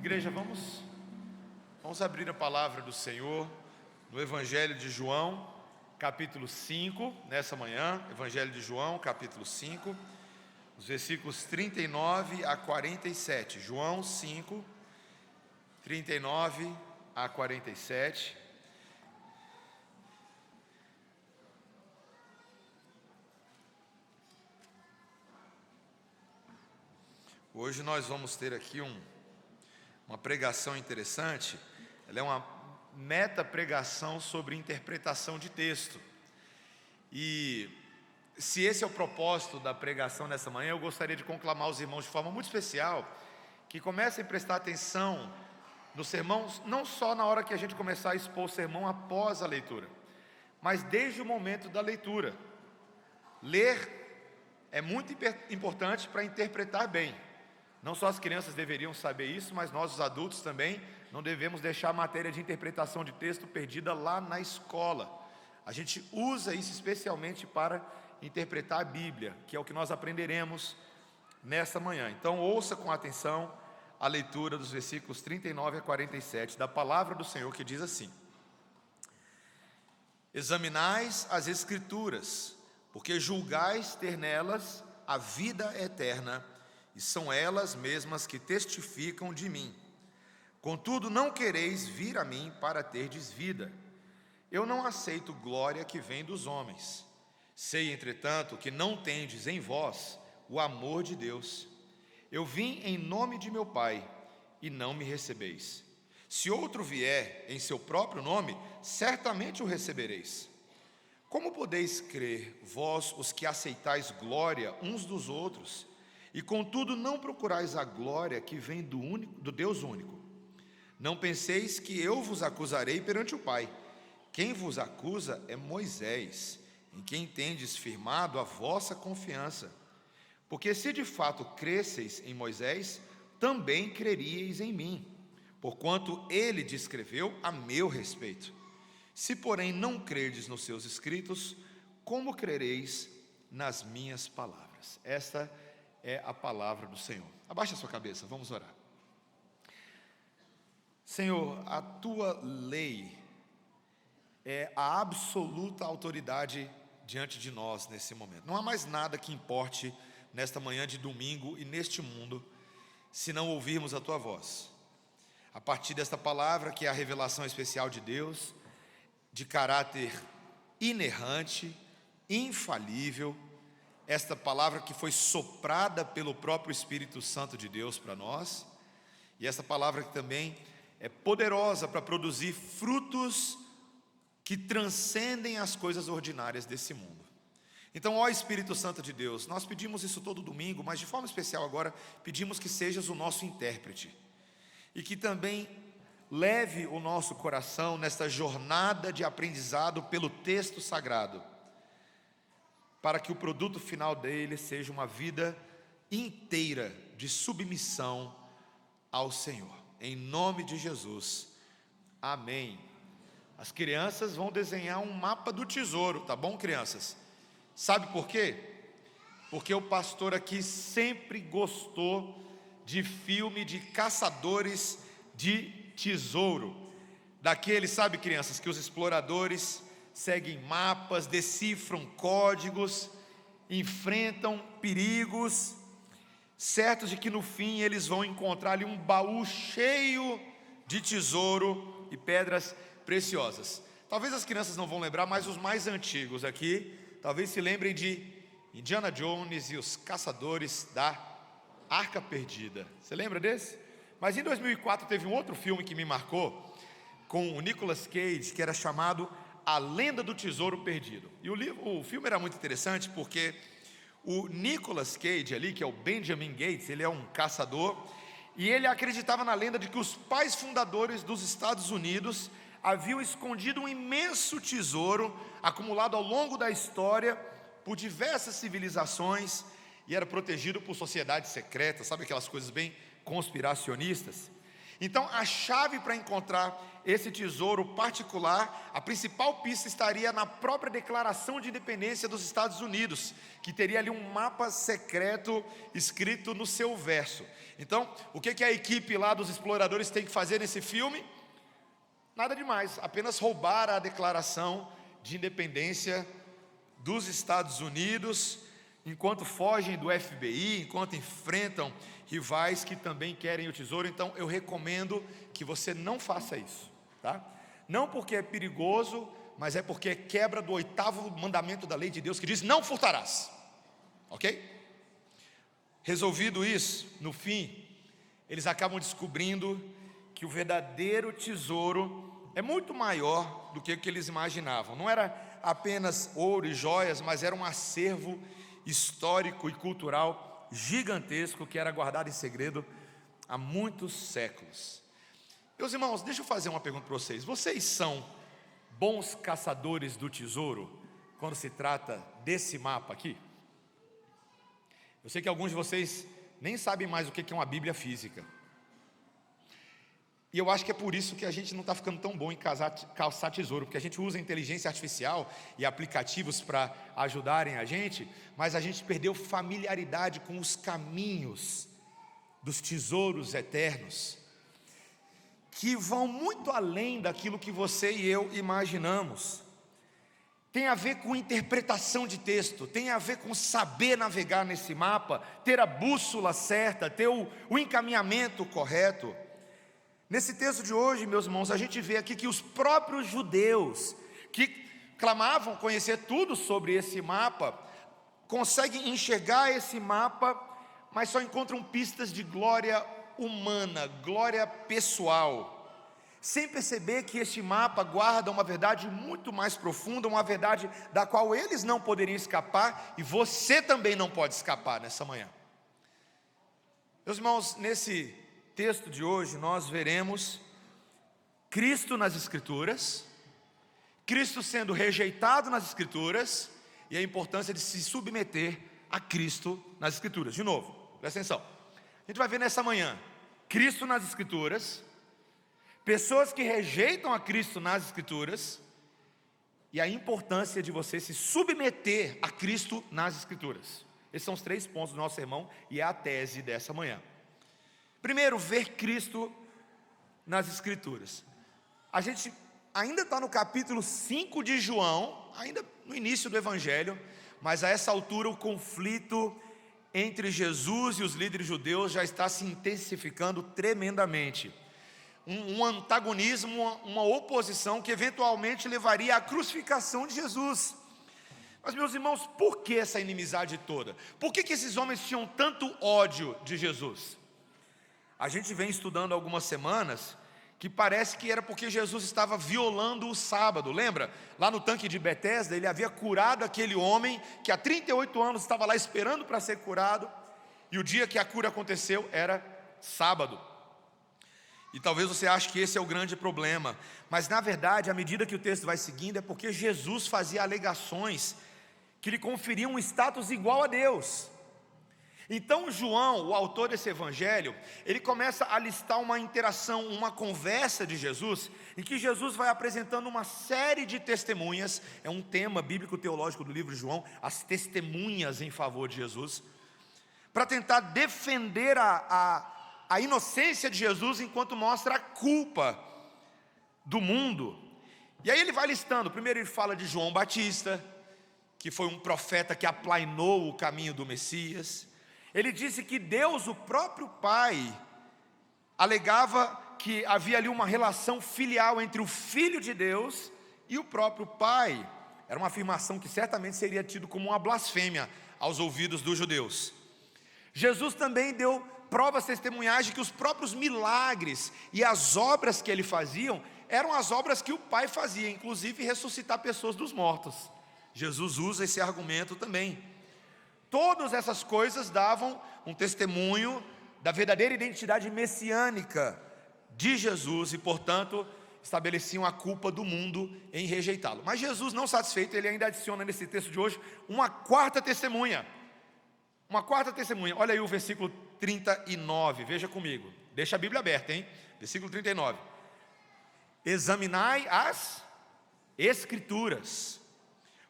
Igreja, vamos abrir a palavra do Senhor no Evangelho de João, capítulo 5, nessa manhã. Evangelho de João, capítulo 5, os versículos 39 a 47. João 5, 39 a 47. Hoje nós vamos ter aqui uma pregação interessante. Ela é uma meta pregação sobre interpretação de texto. E se esse é o propósito da pregação nessa manhã, eu gostaria de conclamar os irmãos de forma muito especial que comecem a prestar atenção nos sermãos, não só na hora que a gente começar a expor o sermão após a leitura, mas desde o momento da leitura. Ler é muito importante para interpretar bem. Não só as crianças deveriam saber isso, mas nós, os adultos, também não devemos deixar a matéria de interpretação de texto perdida lá na escola. A gente usa isso especialmente para interpretar a Bíblia, que é o que nós aprenderemos nesta manhã. Então ouça com atenção a leitura dos versículos 39 a 47 da palavra do Senhor, que diz assim: Examinais as Escrituras, porque julgais ter nelas a vida eterna, e são elas mesmas que testificam de mim. Contudo, não quereis vir a mim para terdes vida. Eu não aceito glória que vem dos homens. Sei, entretanto, que não tendes em vós o amor de Deus. Eu vim em nome de meu Pai, e não me recebeis. Se outro vier em seu próprio nome, certamente o recebereis. Como podeis crer, vós, os que aceitais glória uns dos outros, e contudo não procurais a glória que vem do Deus único? Não penseis que eu vos acusarei perante o Pai. Quem vos acusa é Moisés, em quem tendes firmado a vossa confiança. Porque se de fato cresceis em Moisés, também creríeis em mim, porquanto ele descreveu a meu respeito. Se porém não crerdes nos seus escritos, como crereis nas minhas palavras? Esta é a palavra do Senhor. Abaixa a sua cabeça, vamos orar. Senhor, a tua lei é a absoluta autoridade diante de nós nesse momento. Não há mais nada que importe nesta manhã de domingo e neste mundo, se não ouvirmos a tua voz. A partir desta palavra, que é a revelação especial de Deus, de caráter inerrante, infalível, esta palavra que foi soprada pelo próprio Espírito Santo de Deus para nós, e essa palavra que também é poderosa para produzir frutos que transcendem as coisas ordinárias desse mundo. Então, ó Espírito Santo de Deus, nós pedimos isso todo domingo, mas de forma especial agora, pedimos que sejas o nosso intérprete, e que também leve o nosso coração nesta jornada de aprendizado pelo texto sagrado, para que o produto final dele seja uma vida inteira de submissão ao Senhor. Em nome de Jesus, amém. As crianças vão desenhar um mapa do tesouro, tá bom, crianças? Sabe por quê? Porque o pastor aqui sempre gostou de filme de caçadores de tesouro, daqueles, sabe, crianças, que os exploradores seguem mapas, decifram códigos, enfrentam perigos, certos de que no fim eles vão encontrar ali um baú cheio de tesouro e pedras preciosas. Talvez as crianças não vão lembrar, mas os mais antigos aqui talvez se lembrem de Indiana Jones e os Caçadores da Arca Perdida. Você lembra desse? Mas em 2004 teve um outro filme que me marcou, com o Nicolas Cage, que era chamado A Lenda do Tesouro Perdido. E o filme era muito interessante porque o Nicolas Cage ali, que é o Benjamin Gates, ele é um caçador, e ele acreditava na lenda de que os pais fundadores dos Estados Unidos haviam escondido um imenso tesouro acumulado ao longo da história por diversas civilizações, e era protegido por sociedades secretas, sabe aquelas coisas bem conspiracionistas? Então, a chave para encontrar esse tesouro particular, a principal pista estaria na própria Declaração de Independência dos Estados Unidos, que teria ali um mapa secreto escrito no seu verso. Então, o que a equipe lá dos exploradores tem que fazer nesse filme? Nada demais, apenas roubar a Declaração de Independência dos Estados Unidos, enquanto fogem do FBI, enquanto enfrentam rivais que também querem o tesouro. Então eu recomendo que você não faça isso, tá? Não porque é perigoso, mas é porque é quebra do 8º mandamento da lei de Deus, que diz: não furtarás, ok? Resolvido isso, no fim, eles acabam descobrindo que o verdadeiro tesouro é muito maior do que o que eles imaginavam. Não era apenas ouro e joias, mas era um acervo histórico e cultural gigantesco que era guardado em segredo há muitos séculos. Meus irmãos, deixa eu fazer uma pergunta para vocês. Vocês são bons caçadores do tesouro quando se trata desse mapa aqui? Eu sei que alguns de vocês nem sabem mais o que é uma Bíblia física. E eu acho que é por isso que a gente não está ficando tão bom em caçar tesouro, porque a gente usa inteligência artificial e aplicativos para ajudarem a gente, mas a gente perdeu familiaridade com os caminhos dos tesouros eternos, que vão muito além daquilo que você e eu imaginamos. Tem a ver com interpretação de texto, tem a ver com saber navegar nesse mapa, ter a bússola certa, ter o encaminhamento correto. Nesse texto de hoje, meus irmãos, a gente vê aqui que os próprios judeus, que clamavam conhecer tudo sobre esse mapa, conseguem enxergar esse mapa, mas só encontram pistas de glória humana, glória pessoal, sem perceber que este mapa guarda uma verdade muito mais profunda, uma verdade da qual eles não poderiam escapar, e você também não pode escapar nessa manhã. Meus irmãos, nesse texto de hoje nós veremos Cristo nas Escrituras, Cristo sendo rejeitado nas Escrituras e a importância de se submeter a Cristo nas Escrituras. De novo, presta atenção, a gente vai ver nessa manhã Cristo nas Escrituras, pessoas que rejeitam a Cristo nas Escrituras e a importância de você se submeter a Cristo nas Escrituras. Esses são os 3 pontos do nosso sermão e é a tese dessa manhã. Primeiro, ver Cristo nas Escrituras. A gente ainda está no capítulo 5 de João, ainda no início do Evangelho, mas a essa altura o conflito entre Jesus e os líderes judeus já está se intensificando tremendamente. Um antagonismo, uma oposição que eventualmente levaria à crucificação de Jesus. Mas, meus irmãos, por que essa inimizade toda? Por que esses homens tinham tanto ódio de Jesus? A gente vem estudando há algumas semanas que parece que era porque Jesus estava violando o sábado. Lembra? Lá no tanque de Betesda, ele havia curado aquele homem que há 38 anos estava lá esperando para ser curado, e o dia que a cura aconteceu era sábado. E talvez você ache que esse é o grande problema, mas na verdade, à medida que o texto vai seguindo, é porque Jesus fazia alegações que lhe conferiam um status igual a Deus. Então João, o autor desse evangelho, ele começa a listar uma interação, uma conversa de Jesus, em que Jesus vai apresentando uma série de testemunhas. É um tema bíblico-teológico do livro de João, as testemunhas em favor de Jesus, para tentar defender a inocência de Jesus, enquanto mostra a culpa do mundo. E aí ele vai listando. Primeiro ele fala de João Batista, que foi um profeta que aplainou o caminho do Messias. Ele disse que Deus, o próprio Pai, alegava que havia ali uma relação filial entre o Filho de Deus e o próprio Pai. Era uma afirmação que certamente seria tido como uma blasfêmia aos ouvidos dos judeus. Jesus também deu provas testemunhais de que os próprios milagres e as obras que ele fazia eram as obras que o Pai fazia, inclusive ressuscitar pessoas dos mortos. Jesus usa esse argumento também. Todas essas coisas davam um testemunho da verdadeira identidade messiânica de Jesus e, portanto, estabeleciam a culpa do mundo em rejeitá-lo. Mas Jesus, não satisfeito, ele ainda adiciona nesse texto de hoje uma quarta testemunha. Uma quarta testemunha. Olha aí o versículo 39, veja comigo. Deixa a Bíblia aberta, hein? Versículo 39. Examinai as Escrituras,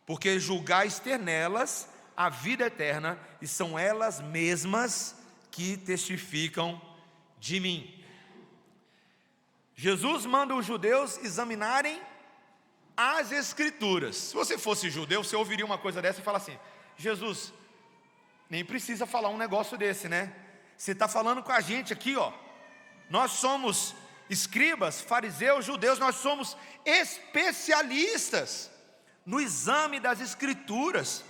porque julgais ter nelas a vida eterna, e são elas mesmas que testificam de mim. Jesus manda os judeus examinarem as Escrituras. Se você fosse judeu, você ouviria uma coisa dessa e fala assim: Jesus, nem precisa falar um negócio desse, né? Você está falando com a gente aqui, ó. Nós somos escribas, fariseus, judeus, nós somos especialistas no exame das Escrituras.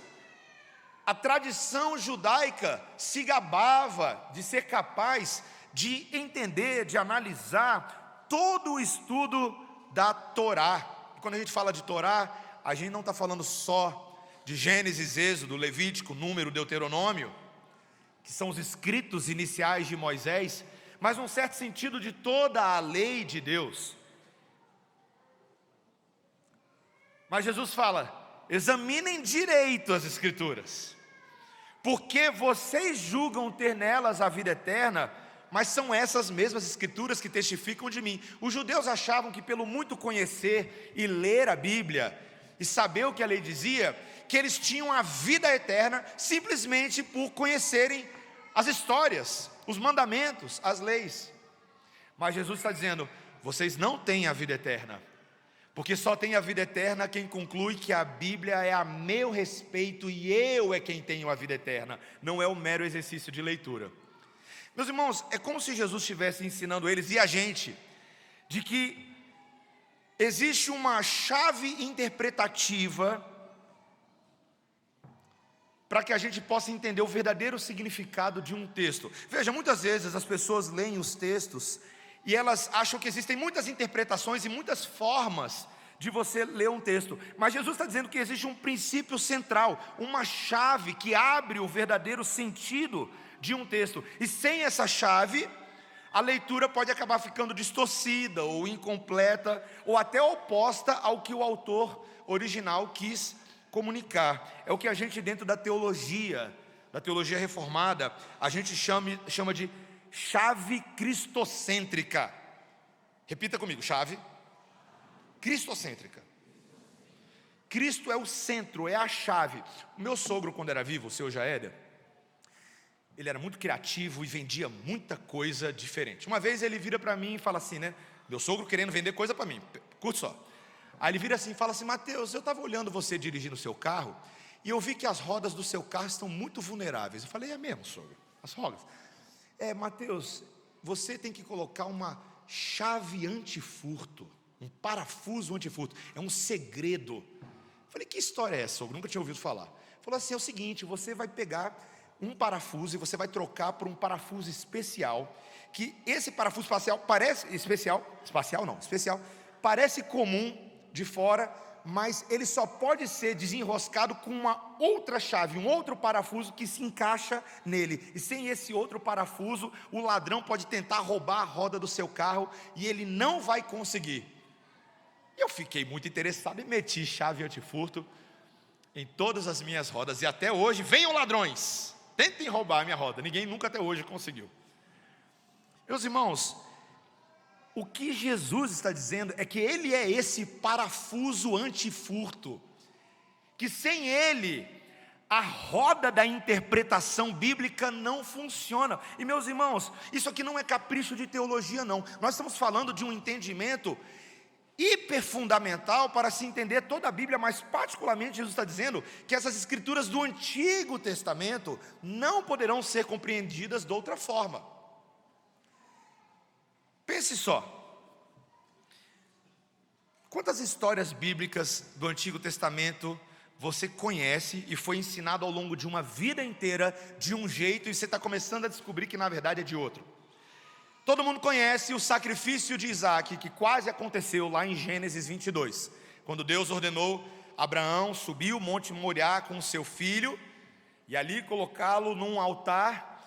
A tradição judaica se gabava de ser capaz de entender, de analisar todo o estudo da Torá. E quando a gente fala de Torá, a gente não está falando só de Gênesis, Êxodo, Levítico, Número, Deuteronômio, que são os escritos iniciais de Moisés, mas num certo sentido de toda a lei de Deus. Mas Jesus fala: examinem direito as Escrituras, porque vocês julgam ter nelas a vida eterna, mas são essas mesmas Escrituras que testificam de mim. Os judeus achavam que pelo muito conhecer e ler a Bíblia, e saber o que a lei dizia, que eles tinham a vida eterna, simplesmente por conhecerem as histórias, os mandamentos, as leis. Mas Jesus está dizendo: vocês não têm a vida eterna, porque só tem a vida eterna quem conclui que a Bíblia é a meu respeito e eu é quem tenho a vida eterna, não é o mero exercício de leitura. Meus irmãos, é como se Jesus estivesse ensinando eles e a gente, de que existe uma chave interpretativa para que a gente possa entender o verdadeiro significado de um texto. Veja, muitas vezes as pessoas leem os textos e elas acham que existem muitas interpretações e muitas formas de você ler um texto, mas Jesus está dizendo que existe um princípio central, uma chave que abre o verdadeiro sentido de um texto, e sem essa chave, a leitura pode acabar ficando distorcida, ou incompleta, ou até oposta ao que o autor original quis comunicar. É o que a gente, dentro da teologia reformada, a gente chama de chave cristocêntrica. Repita comigo: chave cristocêntrica. Cristo é o centro, é a chave. O meu sogro, quando era vivo, o seu Jaéder, ele era muito criativo e vendia muita coisa diferente. Uma vez ele vira para mim e fala assim, né? Meu sogro querendo vender coisa para mim, curte só. Aí ele vira assim e fala assim: Mateus, eu estava olhando você dirigindo o seu carro e eu vi que as rodas do seu carro estão muito vulneráveis. Eu falei: é mesmo, sogro? As rodas? Mateus, você tem que colocar uma chave antifurto, um parafuso antifurto, é um segredo. Eu falei: que história é essa, sogro? Nunca tinha ouvido falar. Falou assim: é o seguinte, você vai pegar um parafuso e você vai trocar por um parafuso especial, que esse parafuso espacial parece especial, parece comum de fora, mas ele só pode ser desenroscado com uma outra chave, um outro parafuso que se encaixa nele, e sem esse outro parafuso, o ladrão pode tentar roubar a roda do seu carro, e ele não vai conseguir. Eu fiquei muito interessado e meti chave antifurto em todas as minhas rodas, e até hoje, venham ladrões, tentem roubar a minha roda, ninguém nunca até hoje conseguiu. Meus irmãos, o que Jesus está dizendo é que Ele é esse parafuso antifurto, que sem Ele, a roda da interpretação bíblica não funciona. E meus irmãos, isso aqui não é capricho de teologia não, nós estamos falando de um entendimento hiper fundamental para se entender toda a Bíblia, mas particularmente Jesus está dizendo que essas escrituras do Antigo Testamento não poderão ser compreendidas de outra forma. Pense só, quantas histórias bíblicas do Antigo Testamento você conhece e foi ensinado ao longo de uma vida inteira de um jeito e você está começando a descobrir que na verdade é de outro? Todo mundo conhece o sacrifício de Isaac, que quase aconteceu lá em Gênesis 22, quando Deus ordenou Abraão subir o Monte Moriá com o seu filho e ali colocá-lo num altar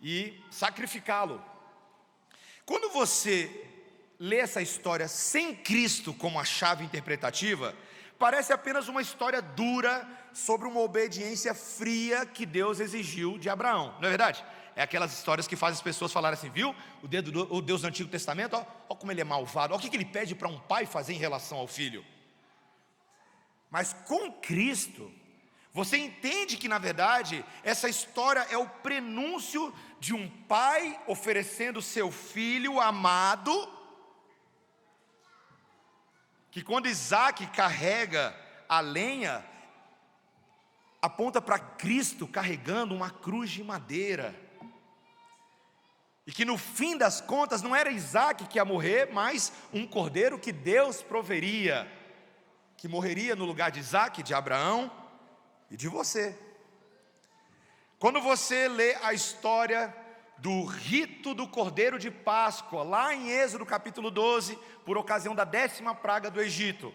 e sacrificá-lo. Quando você lê essa história sem Cristo como a chave interpretativa, parece apenas uma história dura sobre uma obediência fria que Deus exigiu de Abraão, não é verdade? É aquelas histórias que fazem as pessoas falarem assim, viu? O Deus do Antigo Testamento, ó como ele é malvado, ó o que ele pede para um pai fazer em relação ao filho. Mas com Cristo, você entende que na verdade, essa história é o prenúncio de um pai oferecendo seu filho amado, que quando Isaac carrega a lenha, aponta para Cristo carregando uma cruz de madeira. E que no fim das contas não era Isaac que ia morrer, mas um cordeiro que Deus proveria, que morreria no lugar de Isaac, de Abraão e de você. Quando você lê a história do rito do cordeiro de Páscoa, lá em Êxodo capítulo 12, por ocasião da 10ª praga do Egito,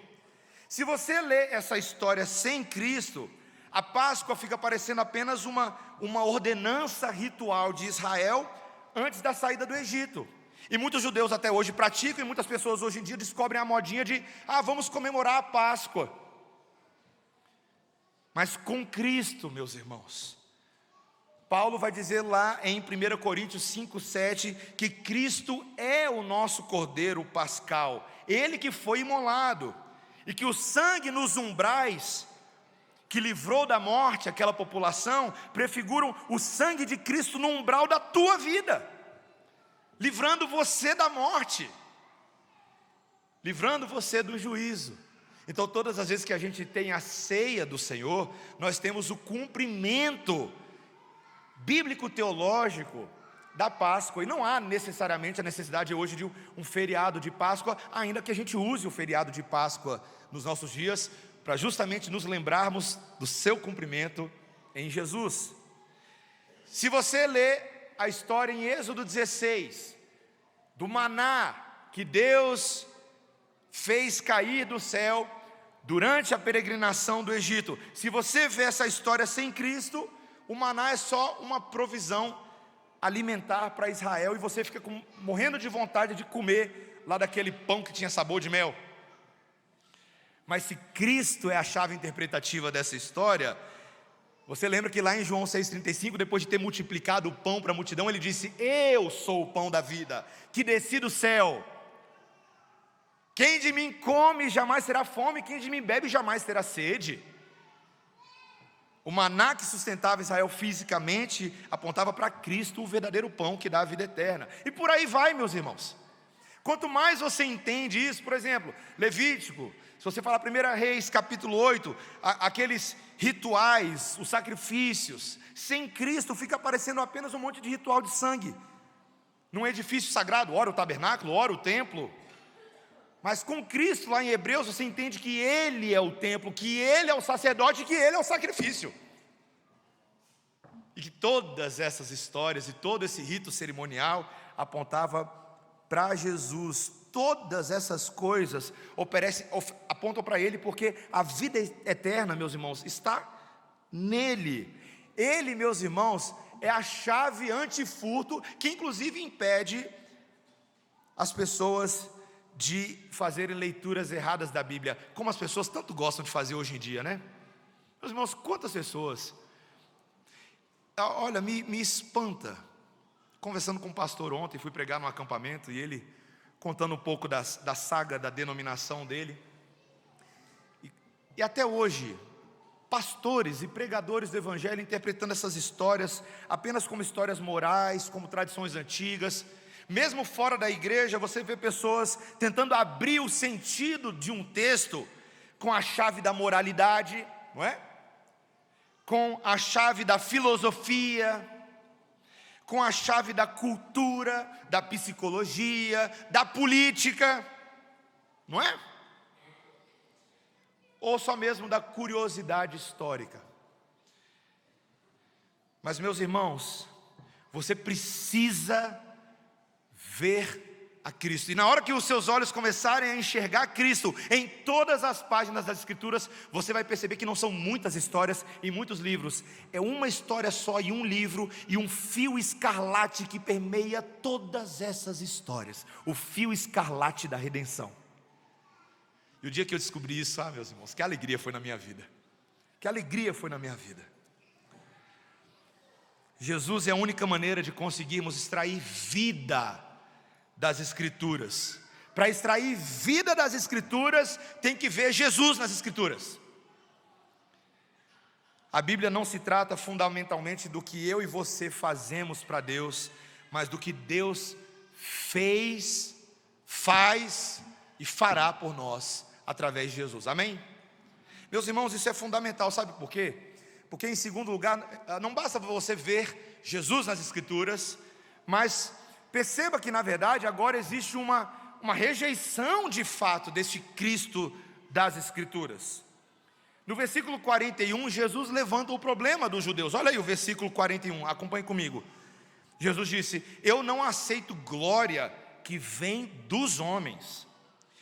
se você lê essa história sem Cristo, a Páscoa fica parecendo apenas uma ordenança ritual de Israel antes da saída do Egito. E muitos judeus até hoje praticam, e muitas pessoas hoje em dia descobrem a modinha de vamos comemorar a Páscoa. Mas com Cristo, meus irmãos, Paulo vai dizer lá em 1 Coríntios 5:7 que Cristo é o nosso cordeiro pascal, ele que foi imolado, e que o sangue nos umbrais que livrou da morte aquela população, prefiguram o sangue de Cristo no umbral da tua vida, livrando você da morte, livrando você do juízo. Então todas as vezes que a gente tem a ceia do Senhor, nós temos o cumprimento bíblico-teológico da Páscoa, e não há necessariamente a necessidade hoje de um feriado de Páscoa, ainda que a gente use o feriado de Páscoa nos nossos dias, para justamente nos lembrarmos do seu cumprimento em Jesus. Se você lê a história em Êxodo 16, do maná que Deus fez cair do céu durante a peregrinação do Egito, se você vê essa história sem Cristo, o maná é só uma provisão alimentar para Israel, e você fica morrendo de vontade de comer lá daquele pão que tinha sabor de mel. Mas se Cristo é a chave interpretativa dessa história, você lembra que lá em João 6,35, depois de ter multiplicado o pão para a multidão, ele disse: eu sou o pão da vida, que desci do céu. Quem de mim come jamais terá fome, quem de mim bebe jamais terá sede. O maná que sustentava Israel fisicamente apontava para Cristo, o verdadeiro pão que dá a vida eterna. E por aí vai, meus irmãos. Quanto mais você entende isso, por exemplo, Levítico, se você falar 1 Reis capítulo 8, aqueles rituais, os sacrifícios, sem Cristo fica parecendo apenas um monte de ritual de sangue, num edifício sagrado, ora o tabernáculo, ora o templo. Mas com Cristo lá em Hebreus você entende que Ele é o templo, que Ele é o sacerdote, que Ele é o sacrifício. E que todas essas histórias e todo esse rito cerimonial apontava para Jesus. Todas essas coisas apontam para Ele, porque a vida eterna, meus irmãos, está nele. Ele, meus irmãos, é a chave antifurto, que inclusive impede as pessoas de fazerem leituras erradas da Bíblia, como as pessoas tanto gostam de fazer hoje em dia, né? Meus irmãos, quantas pessoas, olha, me espanta, conversando com um pastor ontem, fui pregar num acampamento, e ele contando um pouco da saga da denominação dele, e até hoje, pastores e pregadores do Evangelho interpretando essas histórias apenas como histórias morais, como tradições antigas. Mesmo fora da igreja, você vê pessoas tentando abrir o sentido de um texto com a chave da moralidade, não é? Com a chave da filosofia, com a chave da cultura, da psicologia, da política, não é? Ou só mesmo da curiosidade histórica. Mas, meus irmãos, você precisa ver a Cristo, e na hora que os seus olhos começarem a enxergar Cristo em todas as páginas das Escrituras, você vai perceber que não são muitas histórias e muitos livros, é uma história só e um livro, e um fio escarlate que permeia todas essas histórias, o fio escarlate da redenção. E o dia que eu descobri isso, meus irmãos, que alegria foi na minha vida. Que alegria foi na minha vida. Jesus é a única maneira de conseguirmos extrair vida das Escrituras. Para extrair vida das Escrituras, tem que ver Jesus nas Escrituras. A Bíblia não se trata fundamentalmente do que eu e você fazemos para Deus, mas do que Deus fez, faz e fará por nós através de Jesus, amém? Meus irmãos, isso é fundamental, sabe por quê? Porque em segundo lugar, não basta você ver Jesus nas Escrituras, mas perceba que na verdade agora existe uma rejeição de fato deste Cristo das Escrituras. No versículo 41, Jesus levanta o problema dos judeus. Olha aí o versículo 41, acompanhe comigo. Jesus disse: eu não aceito glória que vem dos homens.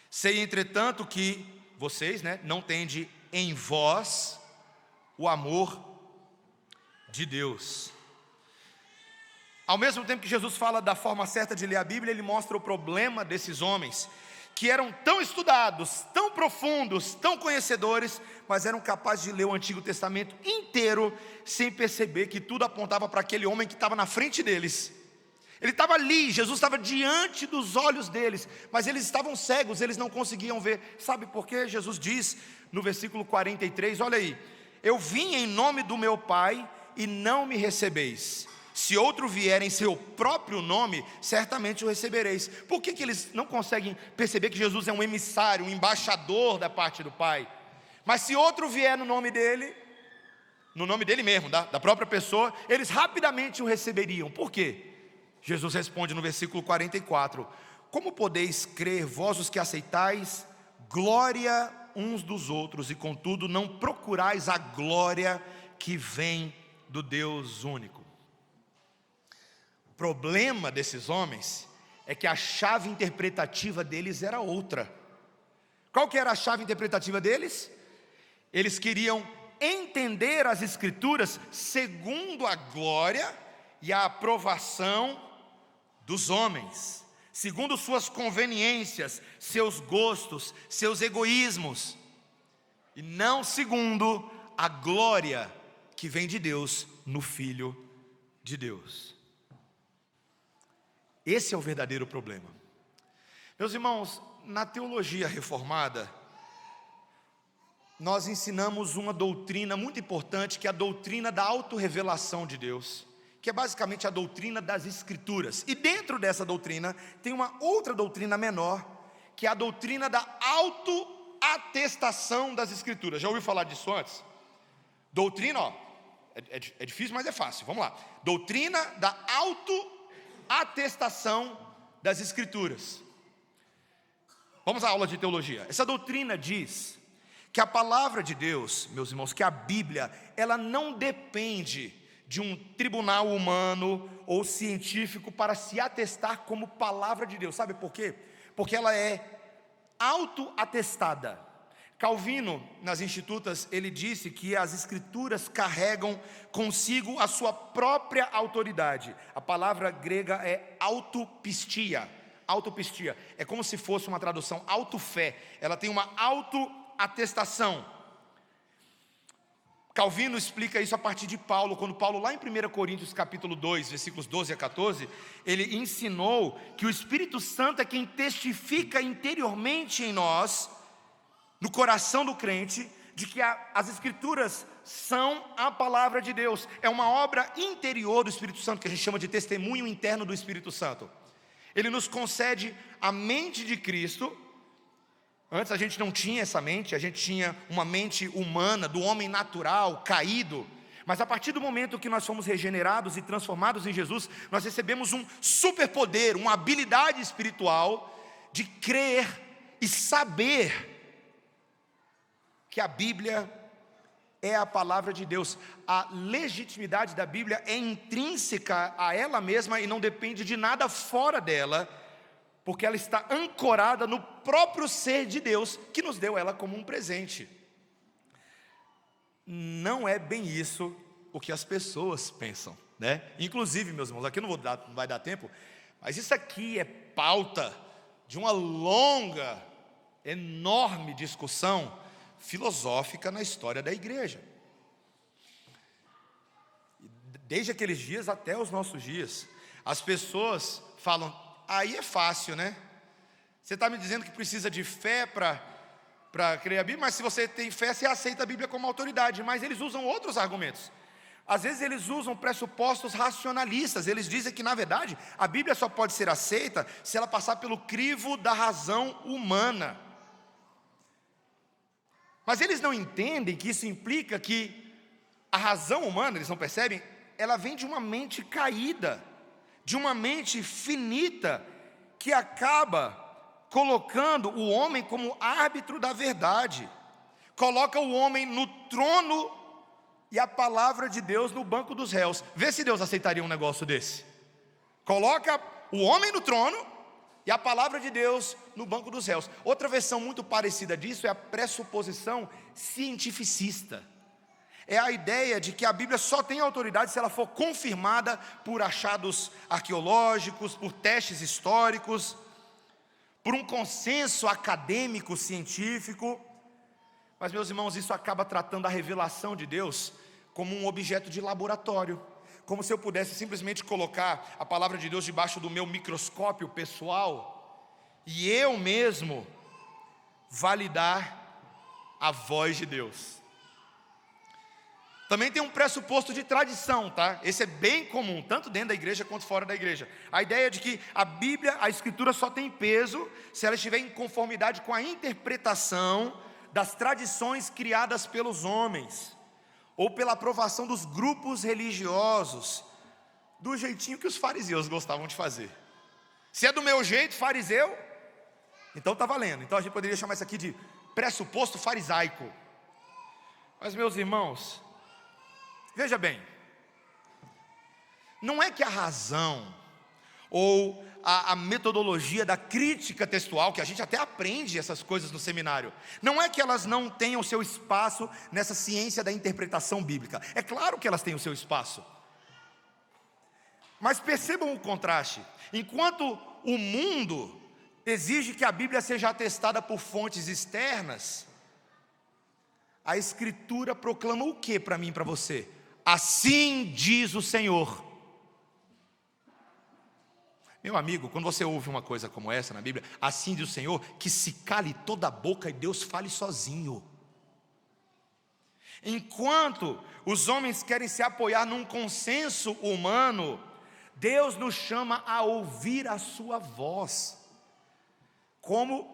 Sei, entretanto, que vocês, não tendem em vós o amor de Deus. Ao mesmo tempo que Jesus fala da forma certa de ler a Bíblia, ele mostra o problema desses homens, que eram tão estudados, tão profundos, tão conhecedores, mas eram capazes de ler o Antigo Testamento inteiro, sem perceber que tudo apontava para aquele homem que estava na frente deles. Ele estava ali, Jesus estava diante dos olhos deles, mas eles estavam cegos, eles não conseguiam ver. Sabe por quê? Jesus diz no versículo 43, olha aí: eu vim em nome do meu Pai e não me recebeis. Se outro vier em seu próprio nome, certamente o recebereis. Por que eles não conseguem perceber que Jesus é um emissário, um embaixador da parte do Pai? Mas se outro vier no nome dele mesmo, da própria pessoa, eles rapidamente o receberiam. Por quê? Jesus responde no versículo 44, como podeis crer vós os que aceitais glória uns dos outros, e contudo não procurais a glória que vem do Deus único? O problema desses homens é que a chave interpretativa deles era outra. Qual que era a chave interpretativa deles? Eles queriam entender as Escrituras segundo a glória e a aprovação dos homens, segundo suas conveniências, seus gostos, seus egoísmos, e não segundo a glória que vem de Deus no Filho de Deus. Esse é o verdadeiro problema. Meus irmãos, na teologia reformada, nós ensinamos uma doutrina muito importante, que é a doutrina da autorrevelação de Deus, que é basicamente a doutrina das Escrituras. E dentro dessa doutrina tem uma outra doutrina menor, que é a doutrina da autoatestação das Escrituras. Já ouviu falar disso antes? Doutrina, é difícil, mas é fácil. Vamos lá. Doutrina da autoatestação das Escrituras. Vamos à aula de teologia. Essa doutrina diz que a palavra de Deus, meus irmãos, que a Bíblia, ela não depende de um tribunal humano ou científico para se atestar como palavra de Deus. Sabe por quê? Porque ela é autoatestada. Calvino, nas Institutas, ele disse que as Escrituras carregam consigo a sua própria autoridade. A palavra grega é autopistia. Autopistia é como se fosse uma tradução autofé. Ela tem uma autoatestação. Calvino explica isso a partir de Paulo, quando Paulo, lá em 1 Coríntios capítulo 2, versículos 12 a 14, ele ensinou que o Espírito Santo é quem testifica interiormente em nós, no coração do crente, de que as Escrituras são a palavra de Deus. É uma obra interior do Espírito Santo, que a gente chama de testemunho interno do Espírito Santo. Ele nos concede a mente de Cristo. Antes a gente não tinha essa mente, a gente tinha uma mente humana, do homem natural, caído. Mas a partir do momento que nós fomos regenerados e transformados em Jesus, nós recebemos um superpoder, uma habilidade espiritual de crer e saber que a Bíblia é a palavra de Deus. A legitimidade da Bíblia é intrínseca a ela mesma e não depende de nada fora dela, porque ela está ancorada no próprio ser de Deus, que nos deu ela como um presente. Não é bem isso o que as pessoas pensam, Inclusive, meus irmãos, aqui não vai dar tempo, mas isso aqui é pauta de uma longa enorme discussão filosófica na história da igreja. Desde aqueles dias até os nossos dias, as pessoas falam, aí é fácil, né? Você está me dizendo que precisa de fé para crer a Bíblia, mas se você tem fé, você aceita a Bíblia como autoridade. Mas eles usam outros argumentos. Às vezes eles usam pressupostos racionalistas. Eles dizem que, na verdade, a Bíblia só pode ser aceita se ela passar pelo crivo da razão humana. Mas eles não entendem que isso implica que a razão humana, eles não percebem, ela vem de uma mente caída, de uma mente finita, que acaba colocando o homem como árbitro da verdade, coloca o homem no trono e a palavra de Deus no banco dos réus. Vê se Deus aceitaria um negócio desse. Coloca o homem no trono e a palavra de Deus no banco dos réus. Outra versão muito parecida disso é a pressuposição cientificista. É a ideia de que a Bíblia só tem autoridade se ela for confirmada por achados arqueológicos, por testes históricos, por um consenso acadêmico, científico. Mas, meus irmãos, isso acaba tratando a revelação de Deus como um objeto de laboratório, como se eu pudesse simplesmente colocar a palavra de Deus debaixo do meu microscópio pessoal e eu mesmo validar a voz de Deus. Também tem um pressuposto de tradição, tá? Esse é bem comum, tanto dentro da igreja quanto fora da igreja. A ideia de que a Bíblia, a Escritura só tem peso se ela estiver em conformidade com a interpretação das tradições criadas pelos homens, ou pela aprovação dos grupos religiosos, do jeitinho que os fariseus gostavam de fazer. Se é do meu jeito, fariseu, então está valendo. Então a gente poderia chamar isso aqui de pressuposto farisaico. Mas, meus irmãos, veja bem, não é que a razão ou a metodologia da crítica textual, que a gente até aprende essas coisas no seminário, não é que elas não tenham seu espaço nessa ciência da interpretação bíblica. É claro que elas têm o seu espaço. Mas percebam o contraste. Enquanto o mundo exige que a Bíblia seja atestada por fontes externas, a Escritura proclama o que para mim e para você? Assim diz o Senhor. Meu amigo, quando você ouve uma coisa como essa na Bíblia, assim diz o Senhor, que se cale toda a boca e Deus fale sozinho. Enquanto os homens querem se apoiar num consenso humano, Deus nos chama a ouvir a sua voz, como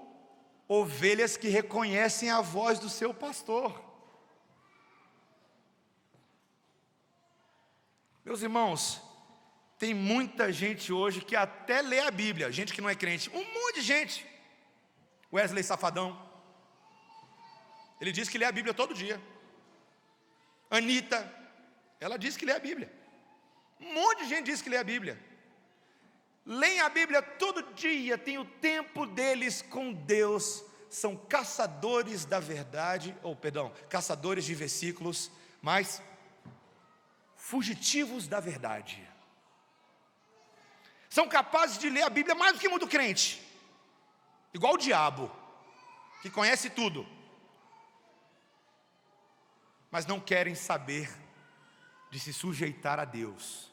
ovelhas que reconhecem a voz do seu pastor. Meus irmãos, tem muita gente hoje que até lê a Bíblia, gente que não é crente, um monte de gente. Wesley Safadão, ele diz que lê a Bíblia todo dia. Anitta, ela diz que lê a Bíblia. Um monte de gente diz que lê a Bíblia. Leem a Bíblia todo dia, tem o tempo deles com Deus, são caçadores da verdade, caçadores de versículos, mas fugitivos da verdade. São capazes de ler a Bíblia mais do que muito crente, igual o diabo, que conhece tudo, mas não querem saber de se sujeitar a Deus.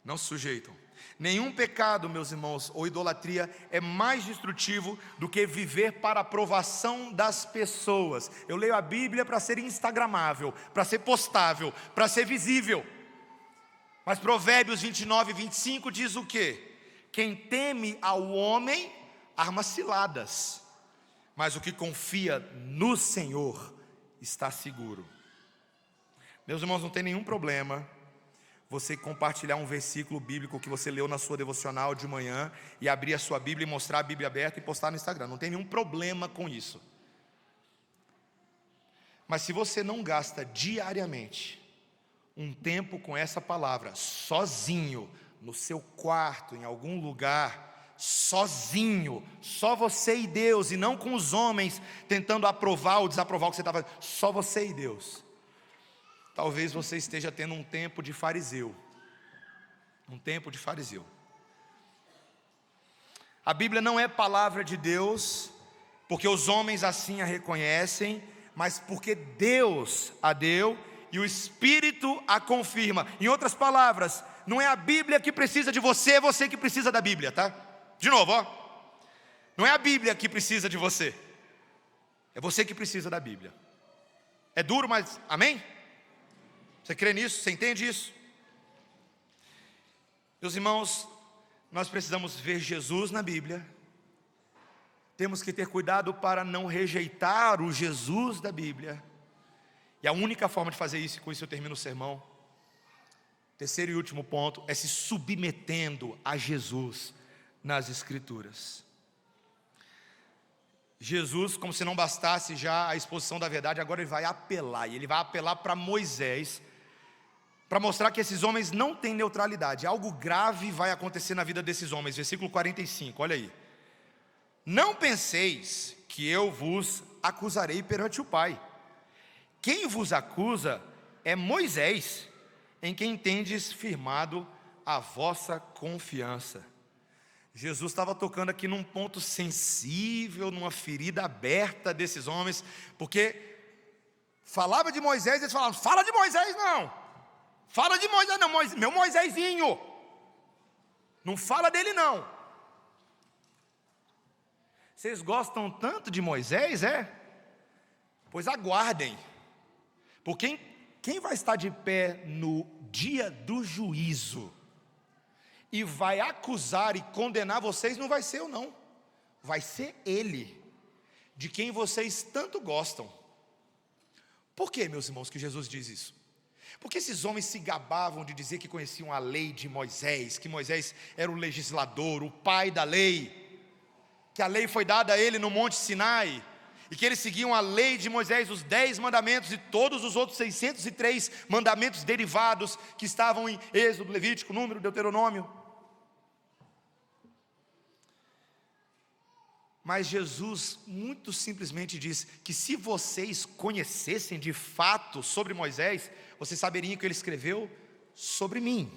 Não se sujeitam. Nenhum pecado, meus irmãos, ou idolatria é mais destrutivo do que viver para a aprovação das pessoas. Eu leio a Bíblia para ser instagramável, para ser postável, para ser visível. Mas Provérbios 29 e 25 diz o quê? Quem teme ao homem arma ciladas, mas o que confia no Senhor está seguro. Meus irmãos, não tem nenhum problema você compartilhar um versículo bíblico que você leu na sua devocional de manhã e abrir a sua Bíblia e mostrar a Bíblia aberta e postar no Instagram. Não tem nenhum problema com isso. Mas se você não gasta diariamente um tempo com essa palavra, sozinho, no seu quarto, em algum lugar, sozinho, só você e Deus, e não com os homens tentando aprovar ou desaprovar o que você está fazendo, só você e Deus, talvez você esteja tendo um tempo de fariseu. Um tempo de fariseu. A Bíblia não é palavra de Deus porque os homens assim a reconhecem, mas porque Deus a deu e o Espírito a confirma. Em outras palavras, não é a Bíblia que precisa de você, é você que precisa da Bíblia, tá? De novo, ó. Não é a Bíblia que precisa de você, é você que precisa da Bíblia. É duro, mas amém? Você crê nisso? Você entende isso? Meus irmãos, nós precisamos ver Jesus na Bíblia. Temos que ter cuidado para não rejeitar o Jesus da Bíblia. E a única forma de fazer isso, e com isso eu termino o sermão, terceiro e último ponto, é se submetendo a Jesus nas Escrituras. Jesus, como se não bastasse já a exposição da verdade, agora ele vai apelar, e ele vai apelar para Moisés, para mostrar que esses homens não têm neutralidade. Algo grave vai acontecer na vida desses homens. Versículo 45, olha aí. Não penseis que eu vos acusarei perante o Pai. Quem vos acusa é Moisés, em quem tendes firmado a vossa confiança. Jesus estava tocando aqui num ponto sensível, numa ferida aberta desses homens, porque falava de Moisés, eles falavam, fala de Moisés não. Fala de Moisés não, meu Moisésinho. Não fala dele não. Vocês gostam tanto de Moisés, é? Pois aguardem. Porque quem vai estar de pé no dia do juízo e vai acusar e condenar vocês não vai ser eu não. Vai ser ele, de quem vocês tanto gostam. Por que, meus irmãos, que Jesus diz isso? Porque esses homens se gabavam de dizer que conheciam a lei de Moisés, que Moisés era o legislador, o pai da lei, que a lei foi dada a ele no Monte Sinai, e que eles seguiam a lei de Moisés, os 10 mandamentos e todos os outros 603 mandamentos derivados que estavam em Êxodo, Levítico, Número, Deuteronômio. Mas Jesus muito simplesmente diz que se vocês conhecessem de fato sobre Moisés, vocês saberiam que ele escreveu sobre mim.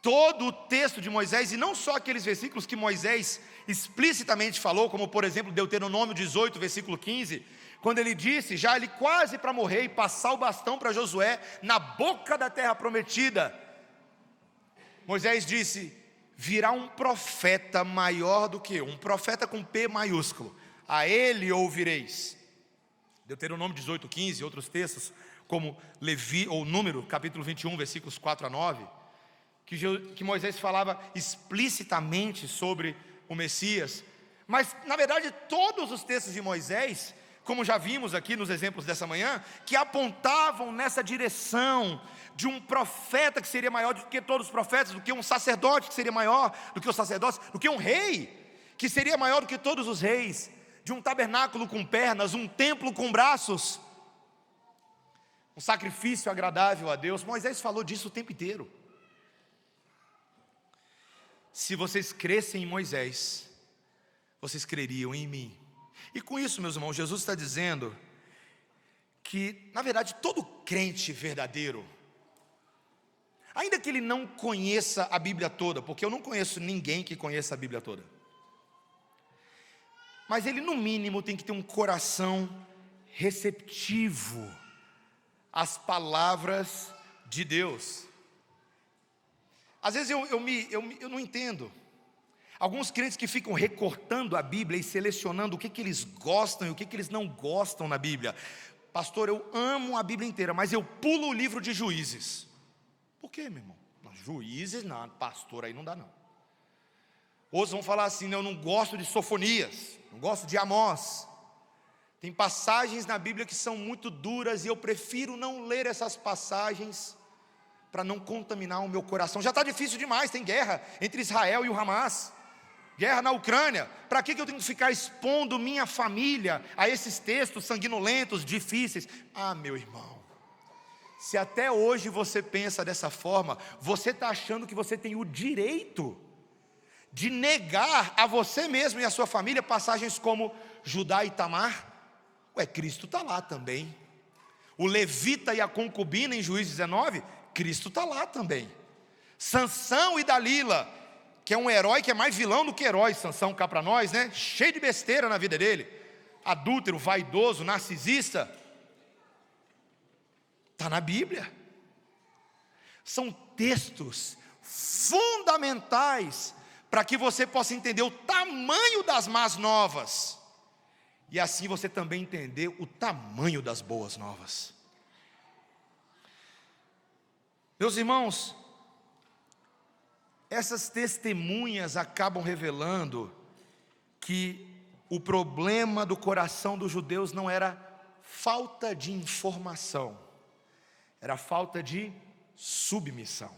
Todo o texto de Moisés, e não só aqueles versículos que Moisés explicitamente falou, como por exemplo Deuteronômio 18, versículo 15, quando ele disse, já ele quase para morrer e passar o bastão para Josué, na boca da terra prometida, Moisés disse, virá um profeta maior do que eu, um profeta com P maiúsculo, a ele ouvireis. Deuteronômio 18, 15, outros textos, como Levi, ou Número, capítulo 21, versículos 4 a 9, que Moisés falava explicitamente sobre o Messias. Mas, na verdade, todos os textos de Moisés, como já vimos aqui nos exemplos dessa manhã, que apontavam nessa direção de um profeta que seria maior do que todos os profetas, do que um sacerdote que seria maior do que os sacerdotes, do que um rei que seria maior do que todos os reis, de um tabernáculo com pernas, um templo com braços, um sacrifício agradável a Deus. Moisés falou disso o tempo inteiro. Se vocês crescem em Moisés, vocês creriam em mim. E com isso, meus irmãos, Jesus está dizendo que, na verdade, todo crente verdadeiro, ainda que ele não conheça a Bíblia toda, porque eu não conheço ninguém que conheça a Bíblia toda, mas ele no mínimo tem que ter um coração receptivo às palavras de Deus. Às vezes eu não entendo. Alguns crentes que ficam recortando a Bíblia e selecionando o que eles gostam e o que eles não gostam na Bíblia. Pastor, eu amo a Bíblia inteira, mas eu pulo o livro de Juízes. Por quê, meu irmão? Juízes, não, pastor, aí não dá não. Outros vão falar assim, eu não gosto de Sofonias, não gosto de Amós. Tem passagens na Bíblia que são muito duras e eu prefiro não ler essas passagens para não contaminar o meu coração. Já está difícil demais, tem guerra entre Israel e o Hamas, guerra na Ucrânia. Para que eu tenho que ficar expondo minha família a esses textos sanguinolentos, difíceis? Ah, meu irmão, se até hoje você pensa dessa forma, você está achando que você tem o direito de negar a você mesmo e a sua família passagens como Judá e Tamar? Ué, Cristo está lá também. O levita e a concubina em Juízes 19, Cristo está lá também. Sansão e Dalila, que é um herói que é mais vilão do que herói, Sansão cá para nós, né? Cheio de besteira na vida dele, adúltero, vaidoso, narcisista. Está na Bíblia. São textos fundamentais para que você possa entender o tamanho das más novas, e assim você também entender o tamanho das boas novas. Meus irmãos, essas testemunhas acabam revelando que o problema do coração dos judeus não era falta de informação, era falta de submissão.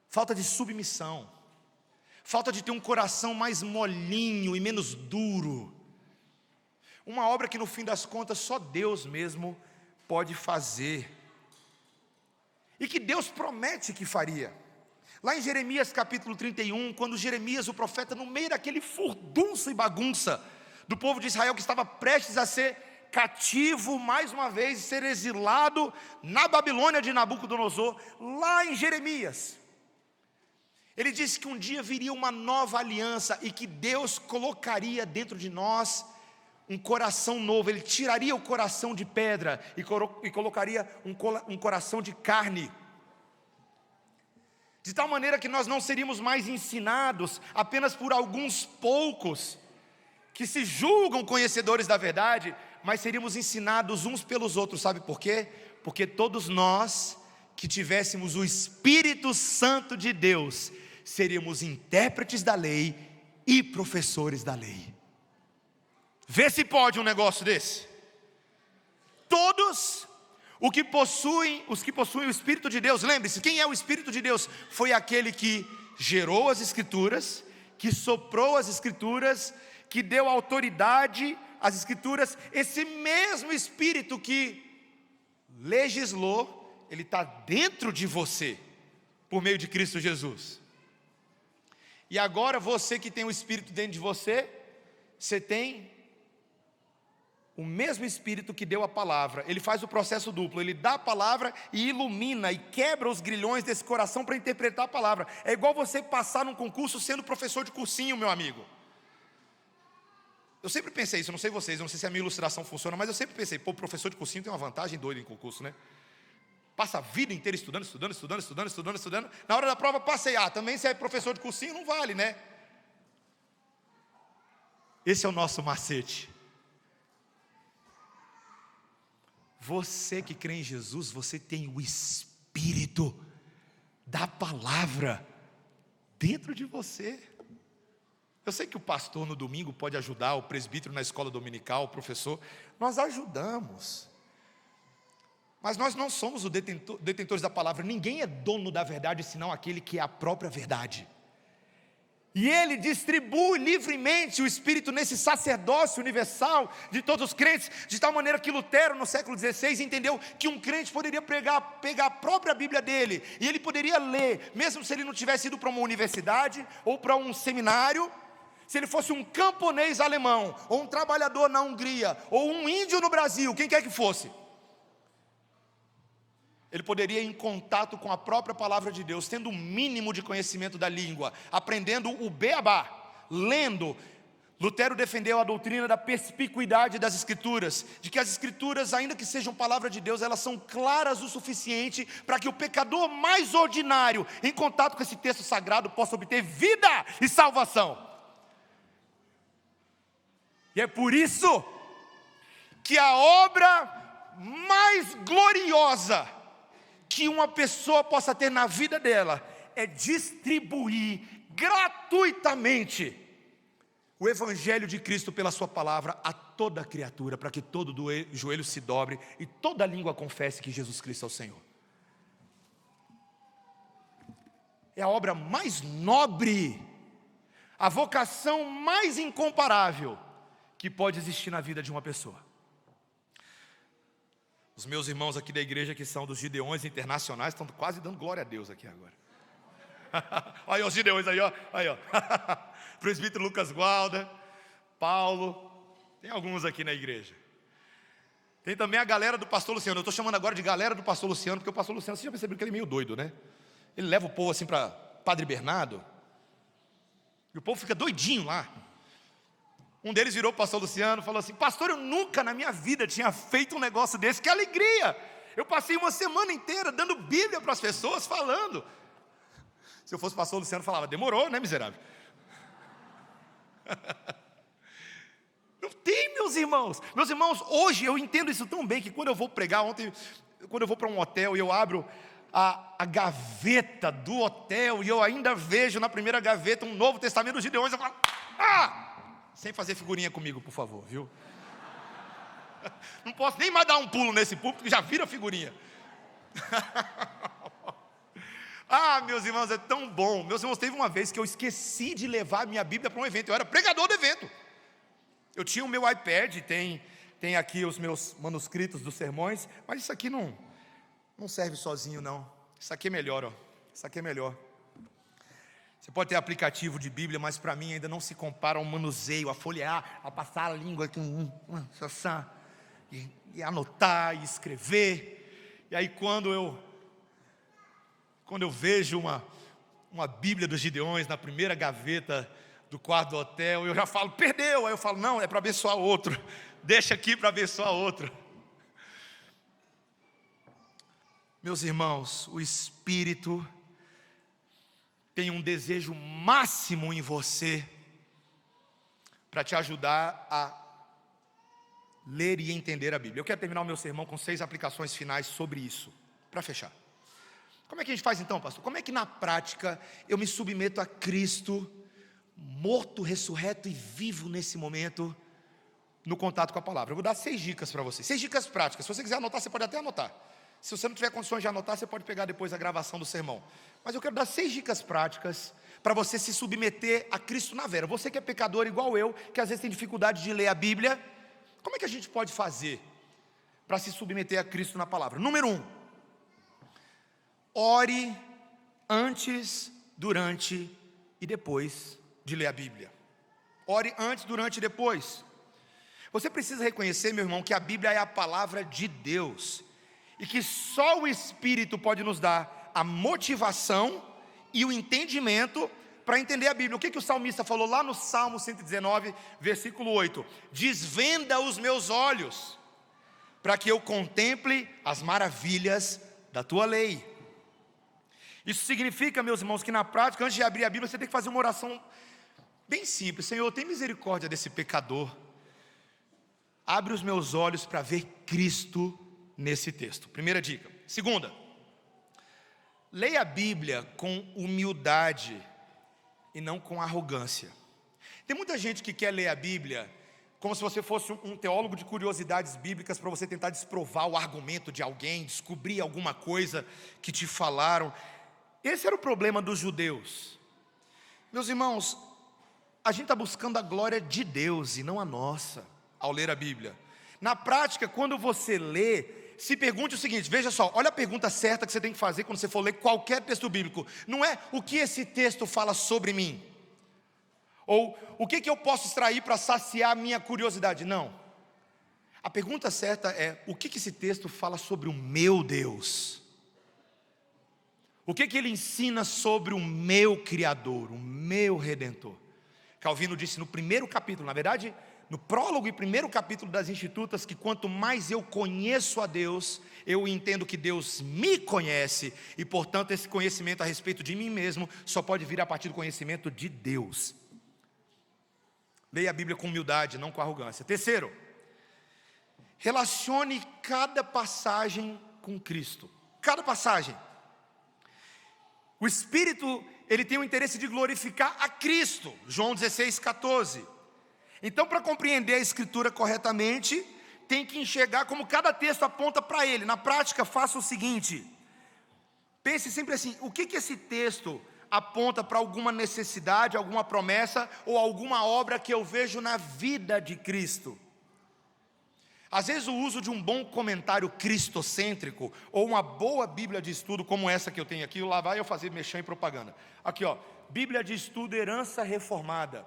Falta de submissão, falta de ter um coração mais molinho e menos duro. Uma obra que no fim das contas só Deus mesmo pode fazer, e que Deus promete que faria. Lá em Jeremias capítulo 31, quando Jeremias, o profeta, no meio daquele furdunço e bagunça do povo de Israel que estava prestes a ser cativo mais uma vez, ser exilado na Babilônia de Nabucodonosor, lá em Jeremias, ele disse que um dia viria uma nova aliança e que Deus colocaria dentro de nós um coração novo. Ele tiraria o coração de pedra e colocaria um coração de carne, de tal maneira que nós não seríamos mais ensinados apenas por alguns poucos que se julgam conhecedores da verdade, mas seríamos ensinados uns pelos outros. Sabe por quê? Porque todos nós que tivéssemos o Espírito Santo de Deus, seríamos intérpretes da lei e professores da lei. Vê se pode um negócio desse. Todos os que possuem o Espírito de Deus, lembre-se, quem é o Espírito de Deus? Foi aquele que gerou as Escrituras, que soprou as Escrituras, que deu autoridade às Escrituras. Esse mesmo Espírito que legislou, ele está dentro de você, por meio de Cristo Jesus. E agora você que tem o Espírito dentro de você, você tem o mesmo Espírito que deu a palavra. Ele faz o processo duplo, ele dá a palavra e ilumina e quebra os grilhões desse coração para interpretar a palavra. É igual você passar num concurso sendo professor de cursinho, meu amigo. Eu sempre pensei isso, não sei vocês, eu não sei se a minha ilustração funciona, mas eu sempre pensei, professor de cursinho tem uma vantagem doida em concurso, né? Passa a vida inteira estudando. Na hora da prova, passei. Também se é professor de cursinho, não vale, né? Esse é o nosso macete. Você que crê em Jesus, você tem o Espírito da palavra dentro de você. Eu sei que o pastor no domingo pode ajudar, o presbítero na escola dominical, o professor, nós ajudamos. Mas nós não somos os detentores da palavra. Ninguém é dono da verdade, senão aquele que é a própria verdade. E Ele distribui livremente o Espírito nesse sacerdócio universal de todos os crentes, de tal maneira que Lutero, no século XVI, entendeu que um crente poderia pegar a própria Bíblia dele, e ele poderia ler, mesmo se ele não tivesse ido para uma universidade, ou para um seminário, se ele fosse um camponês alemão, ou um trabalhador na Hungria, ou um índio no Brasil, quem quer que fosse, ele poderia ir em contato com a própria palavra de Deus, tendo o mínimo de conhecimento da língua, aprendendo o beabá, lendo. Lutero defendeu a doutrina da perspicuidade das Escrituras, de que as Escrituras, ainda que sejam palavra de Deus, elas são claras o suficiente para que o pecador mais ordinário, em contato com esse texto sagrado, possa obter vida e salvação. E é por isso que a obra mais gloriosa que uma pessoa possa ter na vida dela é distribuir gratuitamente o Evangelho de Cristo pela sua palavra a toda criatura, para que todo joelho se dobre e toda língua confesse que Jesus Cristo é o Senhor. É a obra mais nobre, a vocação mais incomparável que pode existir na vida de uma pessoa. Os meus irmãos aqui da igreja, que são dos Gideões Internacionais, estão quase dando glória a Deus aqui agora. Olha os Gideões aí, ó. Presbítero Lucas Gualda, Paulo, tem alguns aqui na igreja. Tem também a galera do pastor Luciano. Eu estou chamando agora de galera do pastor Luciano, porque o pastor Luciano, você já percebeu que ele é meio doido, né? Ele leva o povo assim para Padre Bernardo, e o povo fica doidinho lá. Um deles virou para o pastor Luciano e falou assim: pastor, eu nunca na minha vida tinha feito um negócio desse, que alegria! Eu passei uma semana inteira dando Bíblia para as pessoas, falando. Se eu fosse pastor Luciano, falava: demorou, né, miserável? Não tem, meus irmãos. Meus irmãos, hoje eu entendo isso tão bem, que quando eu vou pregar, ontem, quando eu vou para um hotel e eu abro a gaveta do hotel, e eu ainda vejo na primeira gaveta um Novo Testamento dos Gideões, eu falo: sem fazer figurinha comigo, por favor, viu? Não posso nem mais dar um pulo nesse púlpito, que já vira figurinha. Meus irmãos, é tão bom. Meus irmãos, teve uma vez que eu esqueci de levar a minha Bíblia para um evento. Eu era pregador do evento. Eu tinha o meu iPad, tem aqui os meus manuscritos dos sermões, mas isso aqui não serve sozinho, não. Isso aqui é melhor, ó. Isso aqui é melhor. Você pode ter aplicativo de Bíblia, mas para mim ainda não se compara ao manuseio, a folhear, a passar a língua aqui, e anotar, e escrever. E aí quando eu vejo uma Bíblia dos Gideões na primeira gaveta do quarto do hotel, eu já falo: perdeu. Aí eu falo: não, é para abençoar outro. Deixa aqui para abençoar outro. Meus irmãos, o Espírito tem um desejo máximo em você para te ajudar a ler e entender a Bíblia. Eu quero terminar o meu sermão com 6 aplicações finais sobre isso, para fechar. Como é que a gente faz então, pastor? Como é que na prática eu me submeto a Cristo, morto, ressurreto e vivo nesse momento, no contato com a palavra? Eu vou dar 6 dicas para você, 6 dicas práticas. Se você quiser anotar, você pode até anotar. Se você não tiver condições de anotar, você pode pegar depois a gravação do sermão. Mas eu quero dar 6 dicas práticas para você se submeter a Cristo na vera. Você que é pecador igual eu, que às vezes tem dificuldade de ler a Bíblia, como é que a gente pode fazer para se submeter a Cristo na palavra? Número 1, ore antes, durante e depois de ler a Bíblia. Ore antes, durante e depois. Você precisa reconhecer, meu irmão, que a Bíblia é a palavra de Deus, e que só o Espírito pode nos dar a motivação e o entendimento para entender a Bíblia. O que o salmista falou lá no Salmo 119, versículo 8? Desvenda os meus olhos, para que eu contemple as maravilhas da tua lei. Isso significa, meus irmãos, que na prática, antes de abrir a Bíblia, você tem que fazer uma oração bem simples: Senhor, tem misericórdia desse pecador. Abre os meus olhos para ver Cristo nesse texto. Primeira dica. Segunda, leia a Bíblia com humildade e não com arrogância. Tem muita gente que quer ler a Bíblia como se você fosse um teólogo de curiosidades bíblicas, para você tentar desprovar o argumento de alguém, descobrir alguma coisa que te falaram. Esse era o problema dos judeus. Meus irmãos, a gente está buscando a glória de Deus e não a nossa, ao ler a Bíblia. Na prática, quando você lê, se pergunte o seguinte: veja só, olha a pergunta certa que você tem que fazer quando você for ler qualquer texto bíblico. Não é o que esse texto fala sobre mim, ou o que eu posso extrair para saciar a minha curiosidade. Não. A pergunta certa é: o que esse texto fala sobre o meu Deus? O que ele ensina sobre o meu Criador, o meu Redentor? Calvino disse no primeiro capítulo, na verdade, no prólogo e primeiro capítulo das Institutas, que quanto mais eu conheço a Deus, eu entendo que Deus me conhece, e portanto esse conhecimento a respeito de mim mesmo só pode vir a partir do conhecimento de Deus. Leia a Bíblia com humildade, não com arrogância. Terceiro, relacione cada passagem com Cristo. Cada passagem. O Espírito, ele tem o interesse de glorificar a Cristo. João 16:14. Então, para compreender a Escritura corretamente, tem que enxergar como cada texto aponta para Ele. Na prática, faça o seguinte: pense sempre assim: o que esse texto aponta para alguma necessidade, alguma promessa ou alguma obra que eu vejo na vida de Cristo? Às vezes o uso de um bom comentário cristocêntrico, ou uma boa Bíblia de estudo como essa que eu tenho aqui, lá vai eu fazer mexer em propaganda. Aqui ó, Bíblia de estudo Herança Reformada.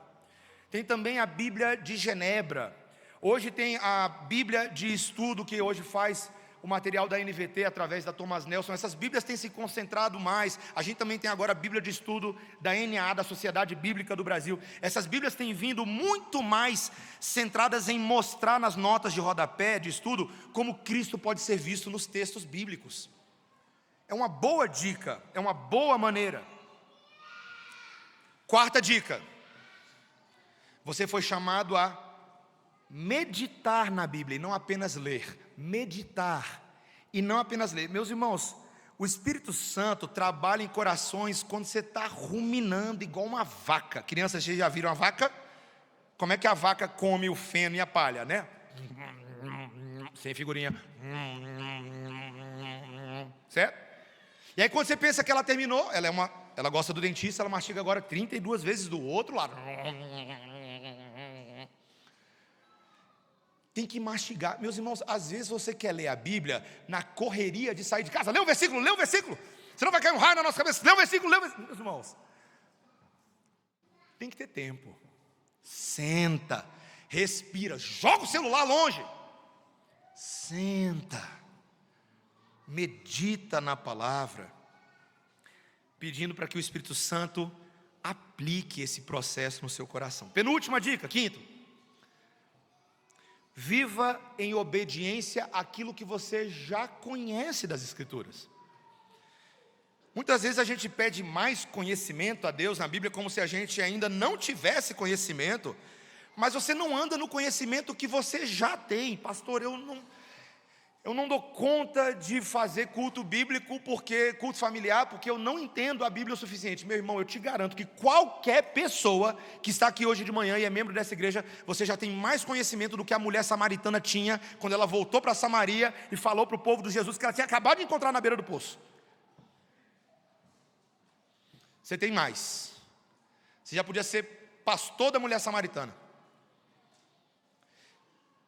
Tem também a Bíblia de Genebra. Hoje tem a Bíblia de estudo que hoje faz o material da NVT através da Thomas Nelson. Essas Bíblias têm se concentrado mais. A gente também tem agora a Bíblia de Estudo da NA, da Sociedade Bíblica do Brasil. Essas Bíblias têm vindo muito mais centradas em mostrar nas notas de rodapé de estudo como Cristo pode ser visto nos textos bíblicos. É uma boa dica, é uma boa maneira. Quarta dica: você foi chamado a meditar na Bíblia e não apenas ler. Meditar e não apenas ler. Meus irmãos, o Espírito Santo trabalha em corações quando você está ruminando igual uma vaca. Crianças, vocês já viram a vaca? Como é que a vaca come o feno e a palha, né? Sem figurinha. Certo? E aí quando você pensa que ela terminou, ela gosta do dentista, ela mastiga agora 32 vezes do outro lado. Tem que mastigar. Meus irmãos, às vezes você quer ler a Bíblia na correria de sair de casa. Lê o versículo, senão vai cair um raio na nossa cabeça. Lê o versículo. Meus irmãos, tem que ter tempo. Senta, respira, joga o celular longe. Senta, medita na palavra, pedindo para que o Espírito Santo aplique esse processo no seu coração. Penúltima dica, quinto: viva em obediência àquilo que você já conhece das Escrituras. Muitas vezes a gente pede mais conhecimento a Deus na Bíblia como se a gente ainda não tivesse conhecimento, mas você não anda no conhecimento que você já tem. Pastor, eu não dou conta de fazer culto bíblico, culto familiar, porque eu não entendo a Bíblia o suficiente. Meu irmão, eu te garanto que qualquer pessoa que está aqui hoje de manhã e é membro dessa igreja, você já tem mais conhecimento do que a mulher samaritana tinha, quando ela voltou para Samaria e falou para o povo de Jesus que ela tinha acabado de encontrar na beira do poço. Você tem mais. Você já podia ser pastor da mulher samaritana.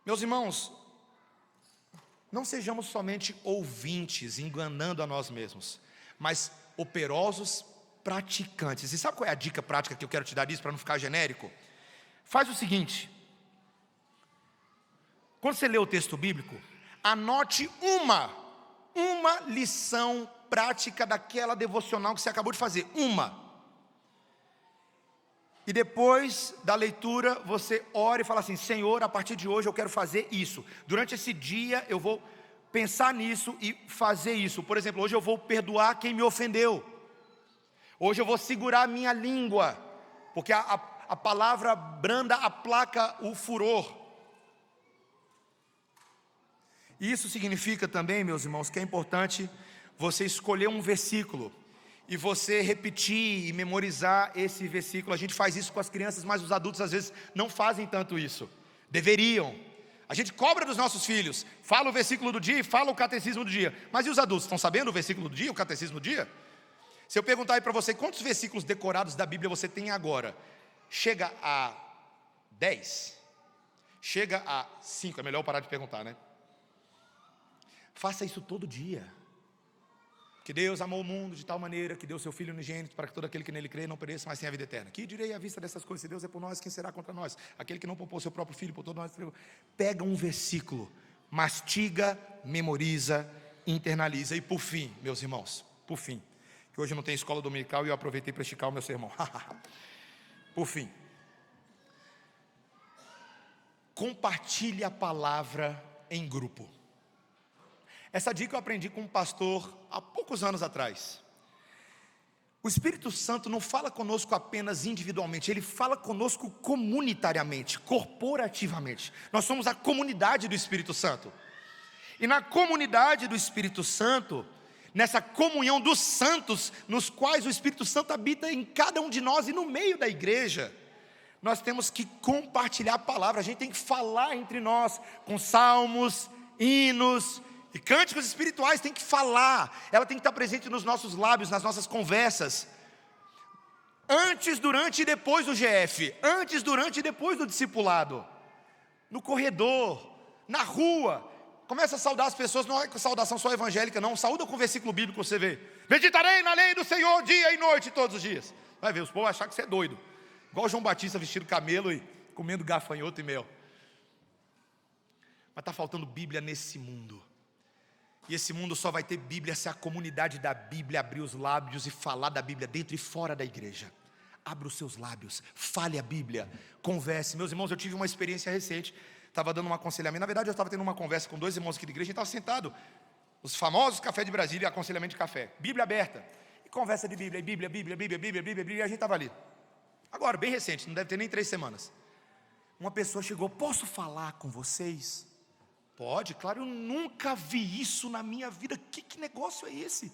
Meus irmãos, não sejamos somente ouvintes, enganando a nós mesmos, mas operosos praticantes. E sabe qual é a dica prática que eu quero te dar disso, para não ficar genérico? Faz o seguinte: quando você lê o texto bíblico, anote uma lição prática daquela devocional que você acabou de fazer, uma. E depois da leitura, você ora e fala assim: Senhor, a partir de hoje eu quero fazer isso. Durante esse dia eu vou pensar nisso e fazer isso. Por exemplo, hoje eu vou perdoar quem me ofendeu. Hoje eu vou segurar a minha língua, porque a palavra branda aplaca o furor. E isso significa também, meus irmãos, que é importante você escolher um versículo e você repetir e memorizar esse versículo. A gente faz isso com as crianças, mas os adultos às vezes não fazem tanto isso. Deveriam. A gente cobra dos nossos filhos, fala o versículo do dia e fala o catecismo do dia. Mas e os adultos, estão sabendo o versículo do dia, o catecismo do dia? Se eu perguntar aí para você, quantos versículos decorados da Bíblia você tem agora? Chega a 10? Chega a 5? É melhor eu parar de perguntar, né? Faça isso todo dia. Que Deus amou o mundo de tal maneira que deu seu Filho unigênito para que todo aquele que nele crê não pereça, mas tenha a vida eterna. Que direi à vista dessas coisas? Se Deus é por nós, quem será contra nós? Aquele que não poupou seu próprio Filho por todos nós. Pega um versículo, mastiga, memoriza, internaliza. E por fim, meus irmãos, por fim, que hoje não tem escola dominical e eu aproveitei para esticar o meu sermão. Por fim, compartilhe a palavra em grupo. Essa dica eu aprendi com um pastor há poucos anos atrás. O Espírito Santo não fala conosco apenas individualmente, ele fala conosco comunitariamente, corporativamente. Nós somos a comunidade do Espírito Santo. E na comunidade do Espírito Santo, nessa comunhão dos santos, nos quais o Espírito Santo habita em cada um de nós e no meio da igreja, nós temos que compartilhar a palavra. A gente tem que falar entre nós com salmos, hinos e cânticos espirituais. Tem que falar, ela tem que estar presente nos nossos lábios, nas nossas conversas, antes, durante e depois do GF, antes, durante e depois do discipulado, no corredor, na rua. Começa a saudar as pessoas, não é saudação só evangélica não, saúda com o versículo bíblico, você vê: meditarei na lei do Senhor dia e noite todos os dias. Vai ver, os povos vão achar que você é doido, igual João Batista vestido camelo e comendo gafanhoto e mel. Mas está faltando Bíblia nesse mundo. E esse mundo só vai ter Bíblia se a comunidade da Bíblia abrir os lábios e falar da Bíblia dentro e fora da igreja. Abra os seus lábios, fale a Bíblia, converse. Meus irmãos, eu tive uma experiência recente, estava dando um aconselhamento. Na verdade, eu estava tendo uma conversa com 2 irmãos aqui da igreja. A gente estava sentado, os famosos café de Brasília, aconselhamento de café, Bíblia aberta, e conversa de Bíblia, e a gente estava ali. Agora, bem recente, não deve ter nem 3 semanas. Uma pessoa chegou: posso falar com vocês? Pode, claro, eu nunca vi isso na minha vida. Que negócio é esse?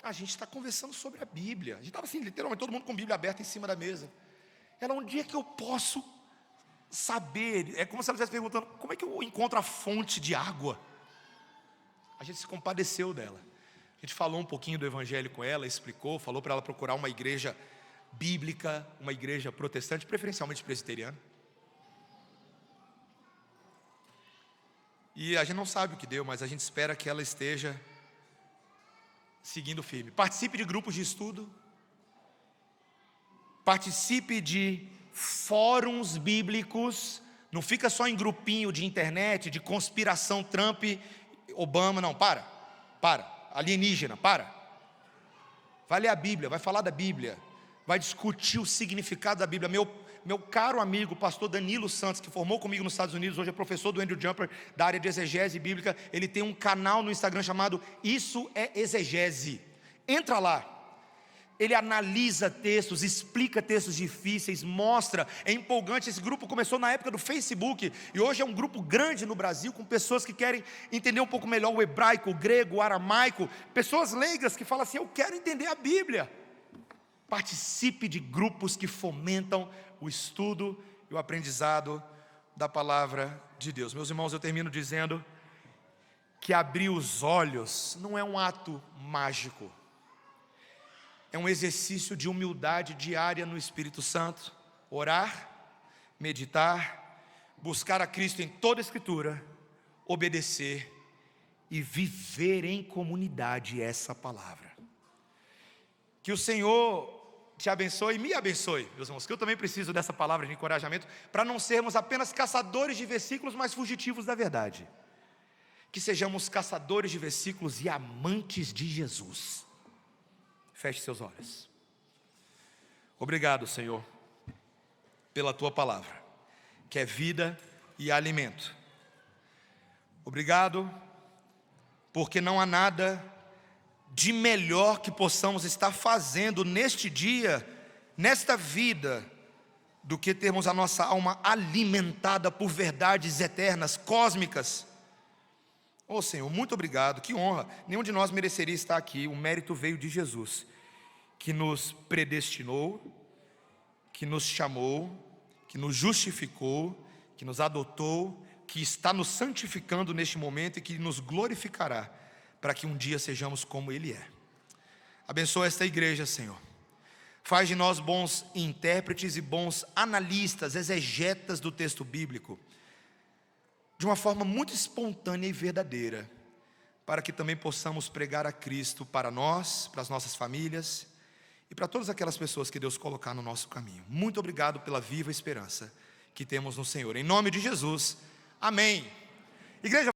A gente está conversando sobre a Bíblia. A gente estava assim, literalmente, todo mundo com a Bíblia aberta em cima da mesa. Ela: um dia que eu posso saber? É como se ela estivesse perguntando: como é que eu encontro a fonte de água? A gente se compadeceu dela. A gente falou um pouquinho do Evangelho com ela, explicou, falou para ela procurar uma igreja bíblica, uma igreja protestante, preferencialmente presbiteriana. E a gente não sabe o que deu, mas a gente espera que ela esteja seguindo firme. Participe de grupos de estudo, participe de fóruns bíblicos. Não fica só em grupinho de internet, de conspiração Trump, Obama. Não, para, alienígena, para. Vai ler a Bíblia, vai falar da Bíblia, vai discutir o significado da Bíblia. Meu caro amigo, pastor Danilo Santos, que formou comigo nos Estados Unidos, hoje é professor do Andrew Jumper, da área de exegese bíblica. Ele tem um canal no Instagram chamado Isso é Exegese. Entra lá. Ele analisa textos, explica textos difíceis, mostra, é empolgante. Esse grupo começou na época do Facebook, e hoje é um grupo grande no Brasil, com pessoas que querem entender um pouco melhor o hebraico, o grego, o aramaico, pessoas leigas que falam assim: eu quero entender a Bíblia. Participe de grupos que fomentam o estudo e o aprendizado da palavra de Deus. Meus irmãos, eu termino dizendo que abrir os olhos não é um ato mágico, é um exercício de humildade diária no Espírito Santo. Orar, meditar, buscar a Cristo em toda a Escritura, obedecer e viver em comunidade essa palavra. Que o Senhor te abençoe e me abençoe, meus irmãos, que eu também preciso dessa palavra de encorajamento, para não sermos apenas caçadores de versículos, mas fugitivos da verdade. Que sejamos caçadores de versículos e amantes de Jesus. Feche seus olhos. Obrigado, Senhor, pela Tua palavra, que é vida e alimento. Obrigado, porque não há nada de melhor que possamos estar fazendo neste dia, nesta vida, do que termos a nossa alma alimentada por verdades eternas, cósmicas. Oh Senhor, muito obrigado, que honra. Nenhum de nós mereceria estar aqui. O mérito veio de Jesus, que nos predestinou, que nos chamou, que nos justificou, que nos adotou, que está nos santificando neste momento e que nos glorificará, para que um dia sejamos como Ele é. Abençoa esta igreja, Senhor. Faz de nós bons intérpretes e bons analistas, exegetas do texto bíblico, de uma forma muito espontânea e verdadeira, para que também possamos pregar a Cristo para nós, para as nossas famílias e para todas aquelas pessoas que Deus colocar no nosso caminho. Muito obrigado pela viva esperança que temos no Senhor. Em nome de Jesus, amém. Igreja,